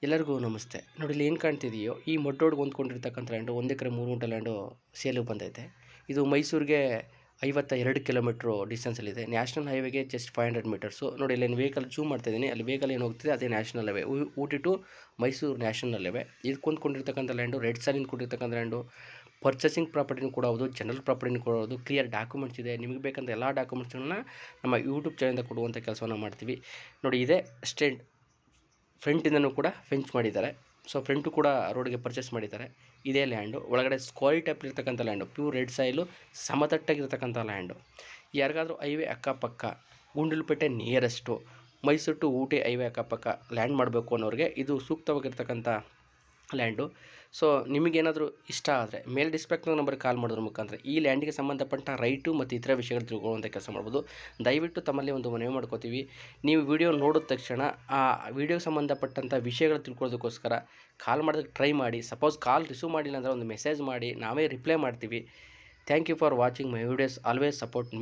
ಎಲ್ಲರಿಗೂ ನಮಸ್ತೆ. ನೋಡಿ ಇಲ್ಲಿ ಏನು ಕಾಣ್ತಿದೆಯೋ ಈ ಮಡ್ ರೋಡ್ಗೆ ಹೊಂದ್ಕೊಂಡಿರ್ತಕ್ಕಂಥ ಲ್ಯಾಂಡು 1 ಎಕರೆ 3 ಗುಂಟೆ ಲ್ಯಾಂಡು ಸೇಲಿಗೆ ಬಂದೈತೆ. ಇದು ಮೈಸೂರಿಗೆ 52 ಕಿಲೋಮೀಟ್ರು ಡಿಸ್ಟೆನ್ಸಲ್ಲಿದೆ. ನ್ಯಾಷನಲ್ ಹೈವೇಗೆ ಜಸ್ಟ್ 500 ಮೀಟರ್ಸು. ನೋಡಿ ಇಲ್ಲಿ ವೆಹಿಕಲ್ ಜೂಮ್ ಮಾಡ್ತಾಯಿದ್ದೀನಿ, ಅಲ್ಲಿ ವೆಹಿಕಲ್ ಏನು ಹೋಗ್ತಿದೆ ಅದೇ national highway, Ooty to Mysuru national highway. ಇದಕ್ಕೆ ಹೊಂದ್ಕೊಂಡಿರ್ತಕ್ಕಂಥ ಲ್ಯಾಂಡು ರೆಡ್ ಸಾಲಿನ ಕೊಟ್ಟಿರ್ತಕ್ಕಂಥ ಲ್ಯಾಂಡು. ಪರ್ಚೇಸಿಂಗ್ ಪ್ರಾಪರ್ಟಿನೂ ಕೂಡ ಹೌದು, ಜನರಲ್ ಪ್ರಾಪರ್ಟಿನೂ ಕೂಡ ಹೌದು. ಕ್ಲಿಯರ್ ಡಾಕ್ಯುಮೆಂಟ್ಸ್ ಇದೆ. ನಿಮಗೆ ಬೇಕಂತ ಎಲ್ಲ ಡಾಕ್ಯುಮೆಂಟ್ಸ್ಗಳನ್ನ ನಮ್ಮ ಯೂಟ್ಯೂಬ್ ಚಾನಲಿಂದ ಕೊಡುವಂಥ ಕೆಲಸವನ್ನು ಮಾಡ್ತೀವಿ. ನೋಡಿ ಇದೇ ಫ್ರಂಟಿಂದನೂ ಕೂಡ ಫೆಂಚ್ ಮಾಡಿದ್ದಾರೆ. ಸೊ ಫ್ರಂಟು ಕೂಡ ರೋಡ್ಗೆ ಪರ್ಚೇಸ್ ಮಾಡಿದ್ದಾರೆ. ಇದೇ ಲ್ಯಾಂಡು ಒಳಗಡೆ ಸ್ಕ್ವಾಲ್ ಟೈಪ್ ಇರ್ತಕ್ಕಂಥ ಲ್ಯಾಂಡು, ಪ್ಯೂರ್ ರೆಡ್ ಸಾಯಿಲು, ಸಮತಟ್ಟಾಗಿರ್ತಕ್ಕಂಥ ಲ್ಯಾಂಡು. ಯಾರಿಗಾದರೂ ಹೈವೇ ಅಕ್ಕಪಕ್ಕ, Gundlupete nearest, Mysuru to Ooty highway ಅಕ್ಕಪಕ್ಕ ಲ್ಯಾಂಡ್ ಮಾಡಬೇಕು ಅನ್ನೋರಿಗೆ ಇದು ಸೂಕ್ತವಾಗಿರ್ತಕ್ಕಂಥ ಲ್ಯಾಂಡು. ಸೊ ನಿಮಗೇನಾದರೂ ಇಷ್ಟ ಆದರೆ ಮೇಲೆ ಡಿಸ್ಪ್ಯಾಕ್ನ ನಂಬರ್ಗೆ ಕಾಲ್ ಮಾಡೋದ್ರ ಮುಖಾಂತರ ಈ ಲ್ಯಾಂಡಿಗೆ ಸಂಬಂಧಪಟ್ಟ ರೈಟು ಮತ್ತು ಇತರ ವಿಷಯಗಳು ತಿಳ್ಕೊಳ್ಳುವಂಥ ಕೆಲಸ ಮಾಡ್ಬೋದು. ದಯವಿಟ್ಟು ತಮ್ಮಲ್ಲಿ ಒಂದು ಮನವಿ ಮಾಡ್ಕೋತೀವಿ, ನೀವು ವಿಡಿಯೋ ನೋಡಿದ ತಕ್ಷಣ ಆ ವಿಡಿಯೋಗೆ ಸಂಬಂಧಪಟ್ಟಂಥ ವಿಷಯಗಳು ತಿಳ್ಕೊಳ್ಳೋದಕ್ಕೋಸ್ಕರ ಕಾಲ್ ಮಾಡೋದಕ್ಕೆ ಟ್ರೈ ಮಾಡಿ. ಸಪೋಸ್ ಕಾಲ್ ರಿಸೀವ್ ಮಾಡಿಲ್ಲ ಅಂದರೆ ಒಂದು ಮೆಸೇಜ್ ಮಾಡಿ, ನಾವೇ ರಿಪ್ಲೈ ಮಾಡ್ತೀವಿ. Thank you for watching my videos. Always support me.